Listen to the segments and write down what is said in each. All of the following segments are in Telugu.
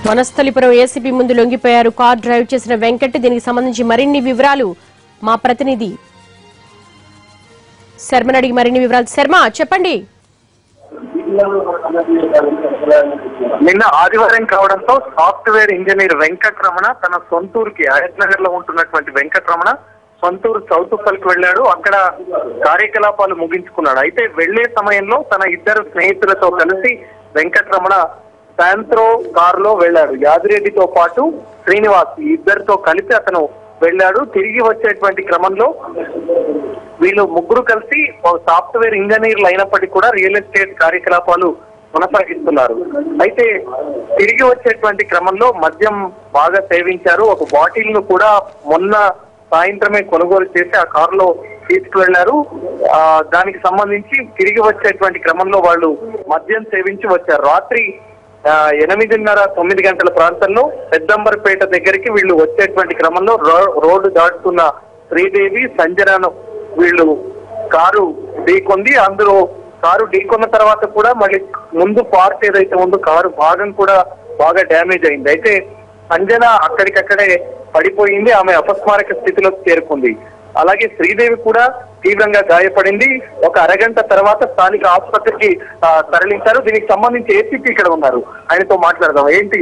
వనస్థలిపురం ఏసీపీ ముందు లొంగిపోయారు కార్ డ్రైవ్ చేసిన వెంకట్. దీనికి సంబంధించి మరిన్ని వివరాలు మా ప్రతినిధి శర్మని అడిగి మరిన్ని వివరాలు. శర్మ చెప్పండి. నిన్న ఆదివారం కావడంతో సాఫ్ట్వేర్ ఇంజనీర్ వెంకటరమణ తన సొంతూరుకి అయత్ నగర్ లో ఉంటున్నటువంటి వెంకటరమణ సొంతూరు చౌటుప్పల్కి వెళ్ళాడు. అక్కడ కార్యకలాపాలు ముగించుకున్నాడు. అయితే వెళ్లే సమయంలో తన ఇద్దరు స్నేహితులతో కలిసి వెంకటరమణ శాంత్రో కారులో వెళ్ళాడు. యాదిరెడ్డితో పాటు శ్రీనివాస్ ఇద్దరితో కలిసి అతను వెళ్ళాడు. తిరిగి వచ్చేటువంటి క్రమంలో వీళ్ళు ముగ్గురు కలిసి సాఫ్ట్వేర్ ఇంజనీర్లు అయినప్పటికీ కూడా రియల్ ఎస్టేట్ కార్యకలాపాలు కొనసాగిస్తున్నారు. అయితే తిరిగి వచ్చేటువంటి క్రమంలో మద్యం బాగా సేవించారు. ఒక బాటిల్ ను కూడా మొన్న సాయంత్రమే కొనుగోలు చేసి ఆ కారులో తీసుకువెళ్లారు. దానికి సంబంధించి తిరిగి వచ్చేటువంటి క్రమంలో వాళ్ళు మద్యం సేవించి వచ్చారు. రాత్రి 8:30-9 గంటల ప్రాంతంలో పెద్దంబర్పేట దగ్గరికి వీళ్ళు వచ్చేటువంటి క్రమంలో రోడ్డు దాటుతున్న శ్రీదేవి సంజనాను వీళ్ళు కారు ఢీకొంది. అందులో కారు ఢీకొన్న తర్వాత కూడా మళ్ళీ ముందు పార్ట్ ఏదైతే ఉందో కారు భాగం కూడా బాగా డ్యామేజ్ అయింది. అయితే సంజన అక్కడికక్కడే పడిపోయింది. ఆమె అపస్మారక స్థితిలోకి చేరుకుంది. అలాగే శ్రీదేవి కూడా తీవ్రంగా గాయపడింది. ఒక అరగంట తర్వాత స్థానిక ఆసుపత్రికి తరలించారు. దీనికి సంబంధించి ఏసీపీ ఇక్కడ ఉన్నారు, ఆయనతో మాట్లాడదాం. ఏంటి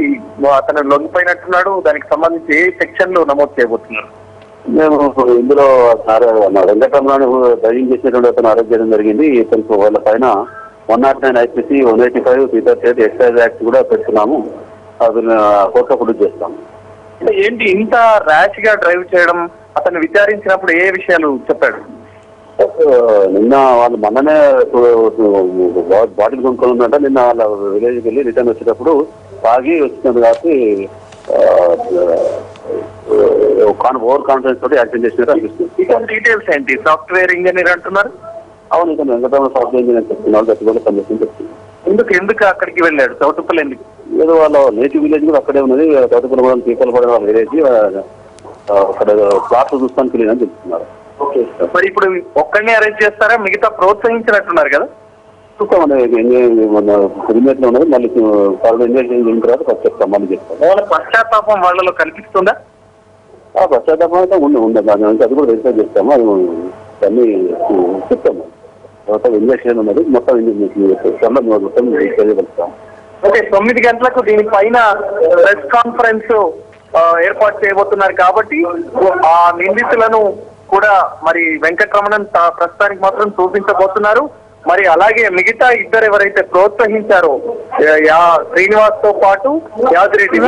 అతను లొంగిపోయినట్టున్నాడు, దానికి సంబంధించి ఏ సెక్షన్ లో నమోదు చేయబోతున్నారు? మేము ఇందులో వెంకటరమణ డ్రైవింగ్ చేసినటువంటి అతను అరెస్ట్ చేయడం జరిగింది. ఇతను వాళ్ళ పైన 109 IPC 185 338 ఎక్సైజ్ యాక్ట్ కూడా పెడుతున్నాము. అది కోర్టులో ప్రొడ్యూస్ చేస్తాము. ఏంటి ఇంత ర్యాష్ గా డ్రైవ్ చేయడం? అతను విచారించినప్పుడు ఏ విషయాలు చెప్పాడు? నిన్న వాళ్ళు మొన్ననే బాటిల్ కొనుక్కొని ఉందంట. నిన్న వాళ్ళ విలేజ్కి వెళ్ళి రిటర్న్ వచ్చేటప్పుడు తాగి వచ్చినది కాబట్టి ఓవర్ కాన్ఫిడెన్స్ తోటి యాక్షన్ చేసినట్టు అనిపిస్తుంది. ఇతని డీటెయిల్స్ ఏంటి? సాఫ్ట్వేర్ ఇంజనీర్ అంటున్నారు. అవును, ఇతను వెంకటరమణ సాఫ్ట్వేర్ ఇంజనీర్ చెప్తున్నారు. గట్టిగా పనిచేస్తుంది చెప్తుంది. ఎందుకు అక్కడికి వెళ్ళాడు? చౌటుప్పల్ ఎందుకు? ఏదో వాళ్ళ నేటివ్ విలేజ్ కూడా అక్కడే ఉన్నది. చౌటుప్పల్ పీపల్ కూడా వాళ్ళ విలేజ్ అక్కడ ప్లాట్ చూస్తానికి వెళ్ళిందని చెప్తున్నారు. ఓకే, మరి ఇప్పుడు ఒక్కడిని అరెస్ట్ చేస్తారా? మిగతా ప్రోత్సహించినట్టున్నారు కదా. చూస్తామని హెల్మెట్ లో ఉన్నది. మళ్ళీ ఎంజాయ్ చేసిన తర్వాత చెప్తాం, మళ్ళీ చెప్తాం. వాళ్ళ పశ్చాత్తాపం వాళ్ళలో కనిపిస్తుందా? పశ్చాత్తాపం అయితే ఉండదు. అది కూడా వెరిఫై చేస్తాము. అది అన్ని చెప్తాము. తర్వాత ఇన్వెస్టిగేషన్ ఉన్నది. మొత్తం మొత్తం చేయగలుగుతాం. ఓకే, 9 గంటలకు దీనిపైన ప్రెస్ కాన్ఫరెన్స్ ఏర్పాటు చేయబోతున్నారు కాబట్టి ఆ నిందితులను కూడా మరి వెంకటరమణన్ ప్రస్తుతానికి మాత్రం చూపించబోతున్నారు. మరి అలాగే మిగతా ఇద్దరు ఎవరైతే ప్రోత్సహించారో శ్రీనివాస్ తో పాటు యాదిరెడ్డి